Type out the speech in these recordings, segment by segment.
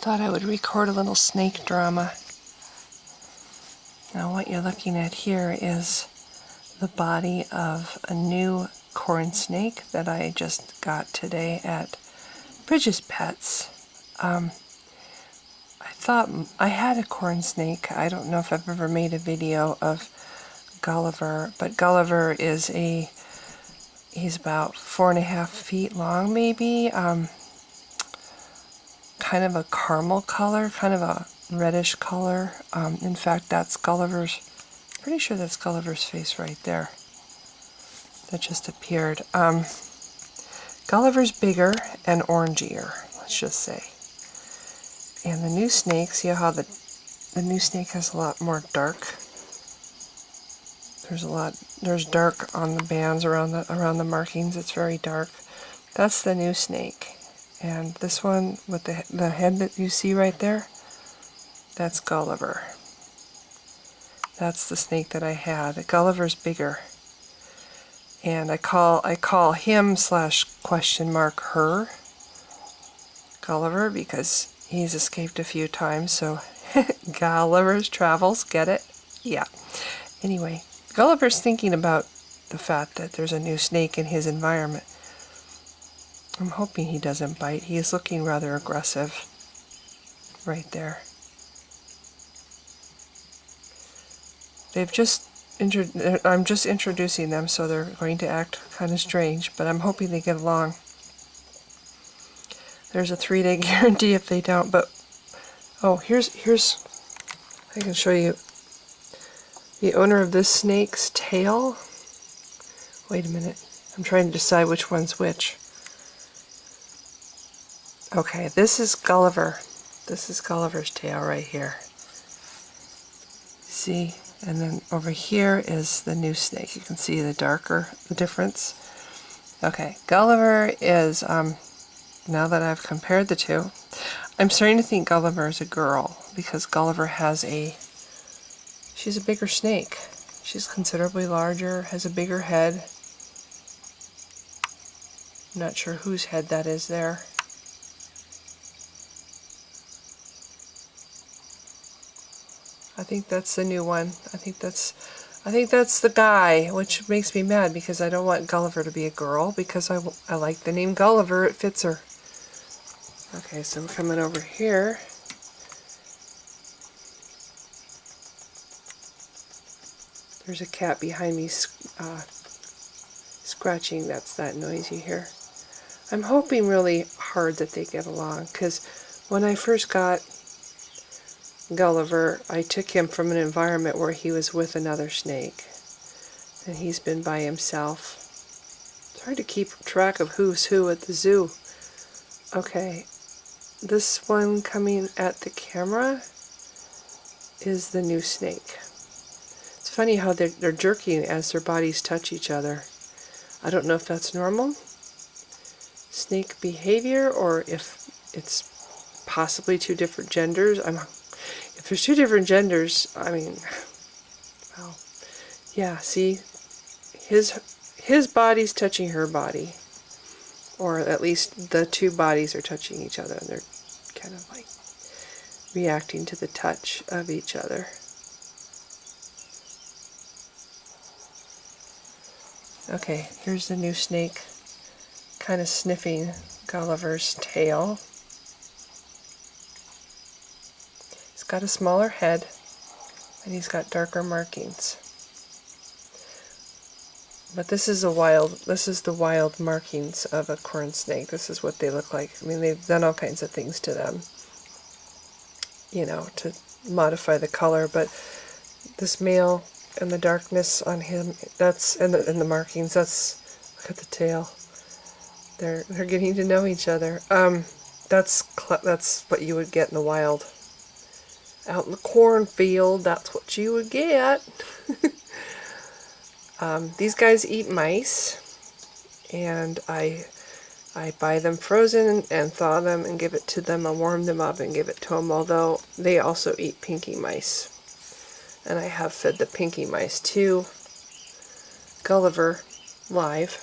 thought I would record a little snake drama. Now what you're looking at here is the body of a new corn snake that I just got today at Bridges Pets. I thought I had a corn snake. I don't know if I've ever made a video of Gulliver, but Gulliver is he's about 4.5 feet long maybe, kind of a caramel color, kind of a reddish color. In fact, that's Gulliver's, pretty sure that's Gulliver's face right there. That just appeared. Gulliver's bigger and orangier, let's just say. And the new snake, see how the new snake has a lot more dark. There's dark on the bands around the markings. It's very dark. That's the new snake. And this one with the head that you see right there, that's Gulliver. That's the snake that I had. Gulliver's bigger. And I call him / her Gulliver because he's escaped a few times, so Gulliver's travels, get it? Yeah. Anyway, Gulliver's thinking about the fact that there's a new snake in his environment. I'm hoping he doesn't bite. He is looking rather aggressive right there. I'm just introducing them, so they're going to act kind of strange, but I'm hoping they get along. There's a 3-day guarantee if they don't, but oh, here's I can show you the owner of this snake's tail. Wait a minute. I'm trying to decide which one's which. Okay, this is Gulliver. This is Gulliver's tail right here. See? And then over here is the new snake. You can see the difference. Okay, Gulliver is, now that I've compared the two, I'm starting to think Gulliver is a girl because Gulliver she's a bigger snake. She's considerably larger, has a bigger head. I'm not sure whose head that is there. I think that's the new one. I think that's the guy, which makes me mad because I don't want Gulliver to be a girl because I like the name Gulliver. It fits her. Okay, so I'm coming over here. There's a cat behind me scratching. That's that noise you hear. I'm hoping really hard that they get along because when I first got Gulliver, I took him from an environment where he was with another snake, and he's been by himself. It's hard to keep track of who's who at the zoo. Okay, this one coming at the camera is the new snake. It's funny how they're jerking as their bodies touch each other. I don't know if that's normal snake behavior or if it's possibly two different genders. If there's two different genders, I mean, well, yeah, see, his body's touching her body, or at least the two bodies are touching each other, and they're kind of like reacting to the touch of each other. Okay, here's the new snake, kind of sniffing Gulliver's tail. He's got a smaller head, and he's got darker markings. But this is the wild markings of a corn snake. This is what they look like. I mean, they've done all kinds of things to them, you know, to modify the color, but this male and the darkness on him, that's, and the markings, that's, look at the tail. They're getting to know each other. That's what you would get in the wild. Out in the cornfield, that's what you would get. These guys eat mice, and I buy them frozen and thaw them and give it to them. I warm them up and give it to them, although they also eat pinky mice. And I have fed the pinky mice to Gulliver live.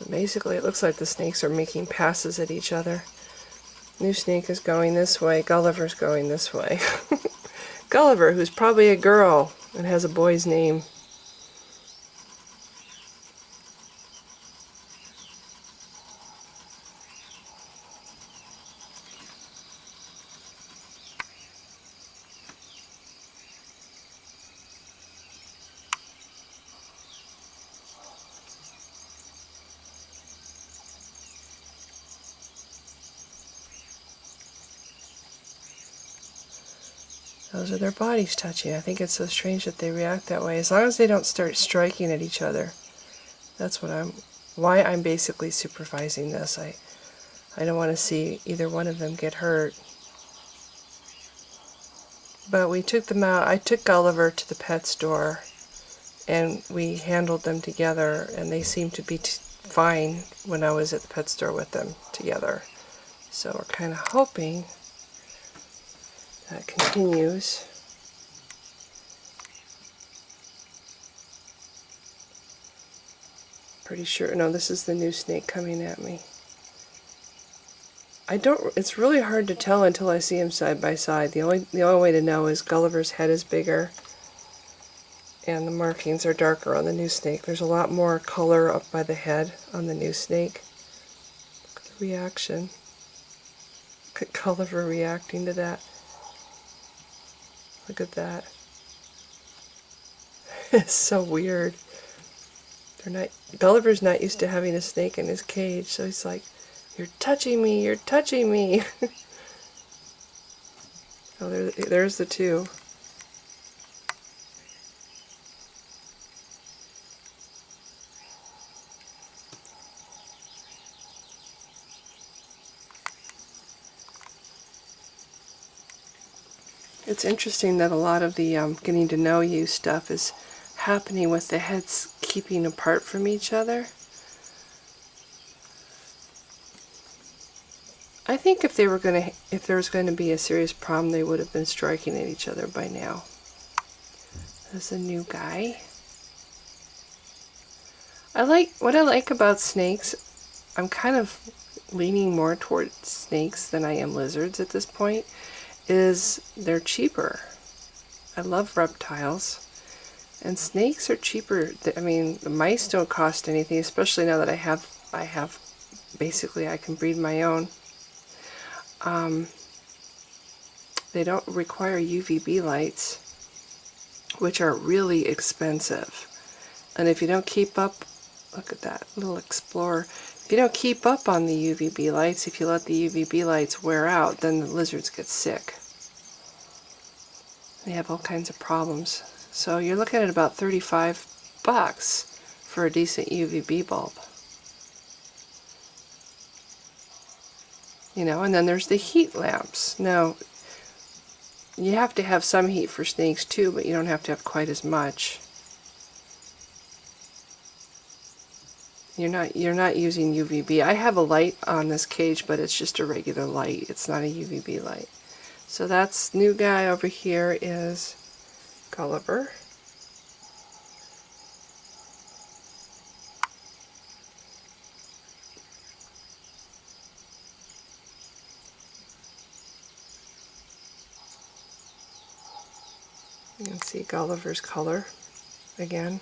Basically, it looks like the snakes are making passes at each other. New snake is going this way, Gulliver's going this way. Gulliver, who's probably a girl and has a boy's name. Those are their bodies touching. I think it's so strange that they react that way. As long as they don't start striking at each other. That's why I'm basically supervising this. I don't want to see either one of them get hurt. But we took them out. I took Gulliver to the pet store and we handled them together, and they seemed to be fine when I was at the pet store with them together. So we're kind of hoping that continues. Pretty sure, no, this is the new snake coming at me. It's really hard to tell until I see them side by side. The only way to know is Gulliver's head is bigger and the markings are darker on the new snake. There's a lot more color up by the head on the new snake. Look at the reaction. Look at Gulliver reacting to that. Look at that. It's so weird. Gulliver's not used to having a snake in his cage, so he's like, "You're touching me, you're touching me." Oh, there's the two. It's interesting that a lot of the getting to know you stuff is happening with the heads keeping apart from each other. I think if there was going to be a serious problem, they would have been striking at each other by now. There's a new guy. What I like about snakes. I'm kind of leaning more towards snakes than I am lizards at this point. Is they're cheaper. I love reptiles, and snakes are cheaper. I mean, the mice don't cost anything, especially now that I have basically I can breed my own. They don't require UVB lights, which are really expensive. And if you don't keep up, look at that little explorer. If you don't keep up on the UVB lights, if you let the UVB lights wear out, then the lizards get sick. They have all kinds of problems. So you're looking at about $35 for a decent UVB bulb. You know, and then there's the heat lamps. Now, you have to have some heat for snakes too, but you don't have to have quite as much. You're not using UVB. I have a light on this cage, but it's just a regular light. It's not a UVB light. So that's new guy over here is Gulliver. You can see Gulliver's color again.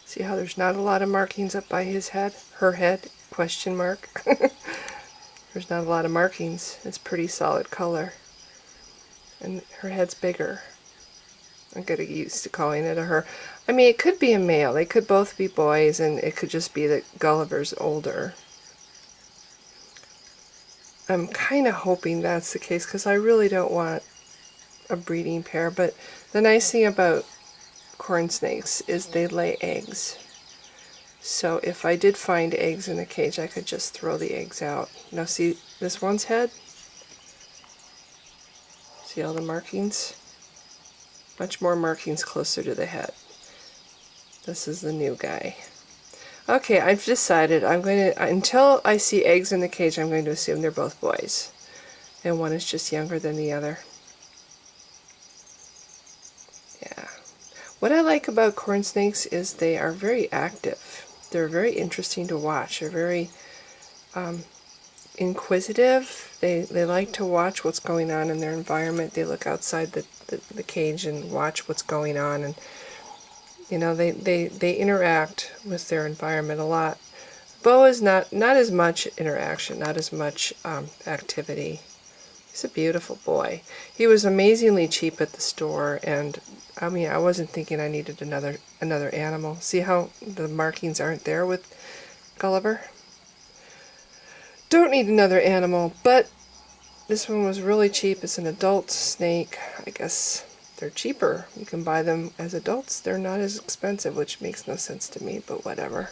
See how there's not a lot of markings up by his head? Her head, question mark. There's not a lot of markings. It's pretty solid color. And her head's bigger. I'm getting used to calling it a her. I mean, it could be a male. They could both be boys, and it could just be that Gulliver's older. I'm kind of hoping that's the case, because I really don't want a breeding pair. But the nice thing about corn snakes is they lay eggs. So if I did find eggs in the cage, I could just throw the eggs out. Now see this one's head? See all the markings? Much more markings closer to the head. This is the new guy. Okay, I've decided I'm going to, until I see eggs in the cage, I'm going to assume they're both boys. And one is just younger than the other. Yeah. What I like about corn snakes is they are very active. They're very interesting to watch. They're very inquisitive. They like to watch what's going on in their environment. They look outside the cage and watch what's going on. And, you know, they interact with their environment a lot. Bo is not as much interaction, not as much activity. He's a beautiful boy. He was amazingly cheap at the store, and I mean, I wasn't thinking I needed another animal. See how the markings aren't there with Gulliver? Don't need another animal, but this one was really cheap. It's an adult snake. I guess they're cheaper. You can buy them as adults. They're not as expensive, which makes no sense to me, but whatever.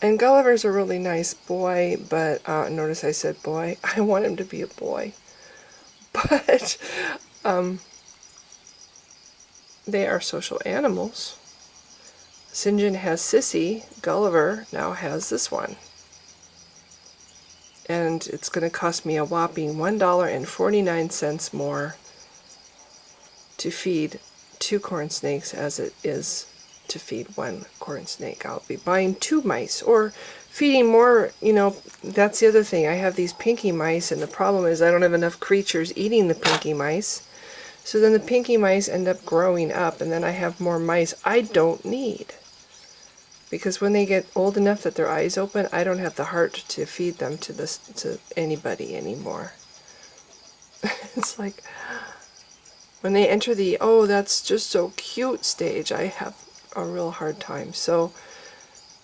And Gulliver's a really nice boy, but notice I said boy. I want him to be a boy. But they are social animals. St. John has Sissy. Gulliver now has this one. And it's going to cost me a whopping $1.49 more to feed 2 corn snakes as it is to feed 1 corn snake. I'll be buying 2 mice or feeding more. You know, that's the other thing. I have these pinky mice, and the problem is I don't have enough creatures eating the pinky mice. So then the pinky mice end up growing up, and then I have more mice I don't need. Because when they get old enough that their eyes open, I don't have the heart to feed them to anybody anymore. It's like when they enter the, oh, that's just so cute stage, I have a real hard time. So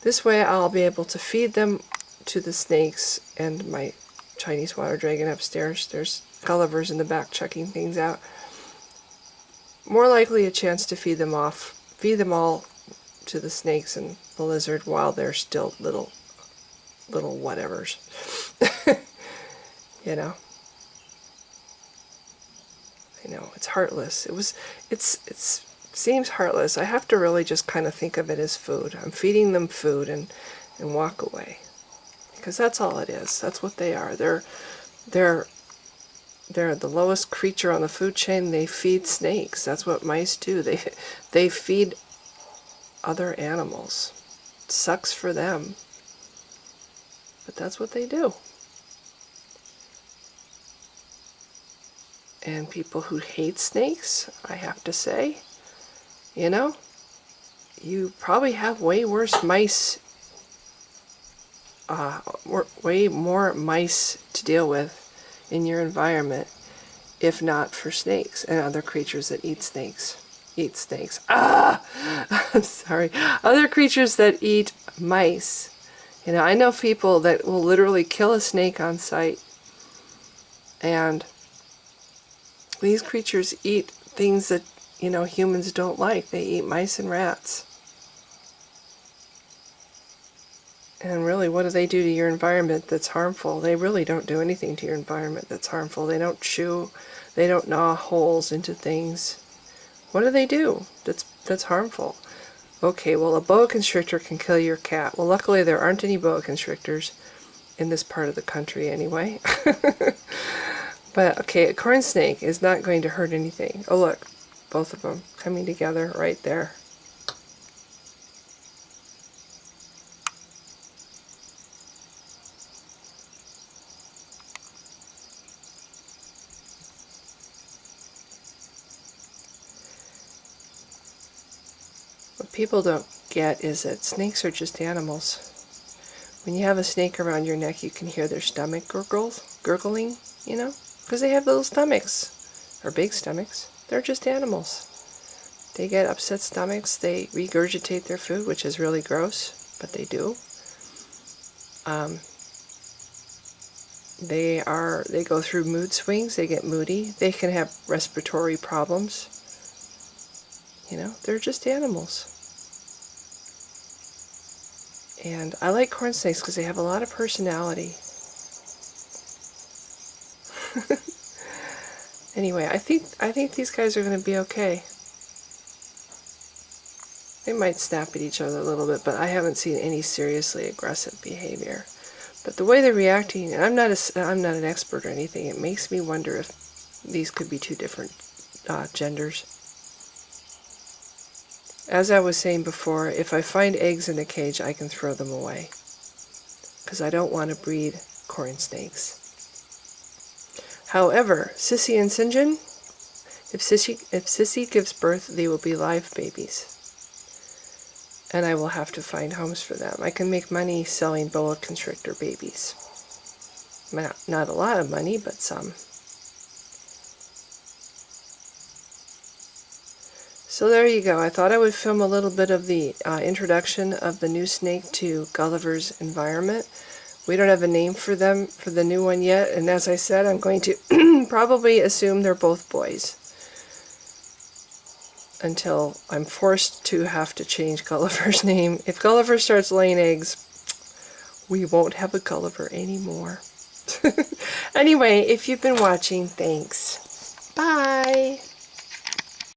this way I'll be able to feed them to the snakes and my Chinese water dragon upstairs. There's Gulliver's in the back checking things out. More likely a chance to feed them all to the snakes and the lizard while they're still little whatevers. You know. I know, it's heartless. It seems heartless. I have to really just kind of think of it as food. I'm feeding them food and walk away. Because that's all it is. That's what they are. They're the lowest creature on the food chain. They feed snakes. That's what mice do. They feed other animals. It sucks for them. But that's what they do. And people who hate snakes, I have to say, you know, you probably have way worse mice, way more mice to deal with in your environment, if not for snakes and other creatures that eat snakes. Ah! I'm sorry. Other creatures that eat mice. You know, I know people that will literally kill a snake on sight, and these creatures eat things that, you know, humans don't like. They eat mice and rats. And really, what do they do to your environment that's harmful? They really don't do anything to your environment that's harmful. They don't chew. They don't gnaw holes into things. What do they do that's harmful? Okay, well, a boa constrictor can kill your cat. Well, luckily there aren't any boa constrictors in this part of the country anyway. But, okay, a corn snake is not going to hurt anything. Oh, look, both of them coming together right there. What people don't get is that snakes are just animals. When you have a snake around your neck, you can hear their stomach gurgling, you know? Because they have little stomachs, or big stomachs. They're just animals. They get upset stomachs, they regurgitate their food, which is really gross, but they do. They go through mood swings, they get moody, they can have respiratory problems. You know, they're just animals. And I like corn snakes because they have a lot of personality. Anyway, I think these guys are going to be okay. They might snap at each other a little bit, but I haven't seen any seriously aggressive behavior. But the way they're reacting, and I'm not an expert or anything, it makes me wonder if these could be two different genders. As I was saying before, if I find eggs in a cage, I can throw them away, because I don't want to breed corn snakes. However, Sissy and St. John, if Sissy gives birth, they will be live babies. And I will have to find homes for them. I can make money selling boa constrictor babies. Not a lot of money, but some. So there you go. I thought I would film a little bit of the introduction of the new snake to Gulliver's environment. We don't have a name for them, for the new one yet, and as I said, I'm going to probably assume they're both boys until I'm forced to have to change Gulliver's name. If Gulliver starts laying eggs, we won't have a Gulliver anymore. Anyway, if you've been watching, thanks. Bye!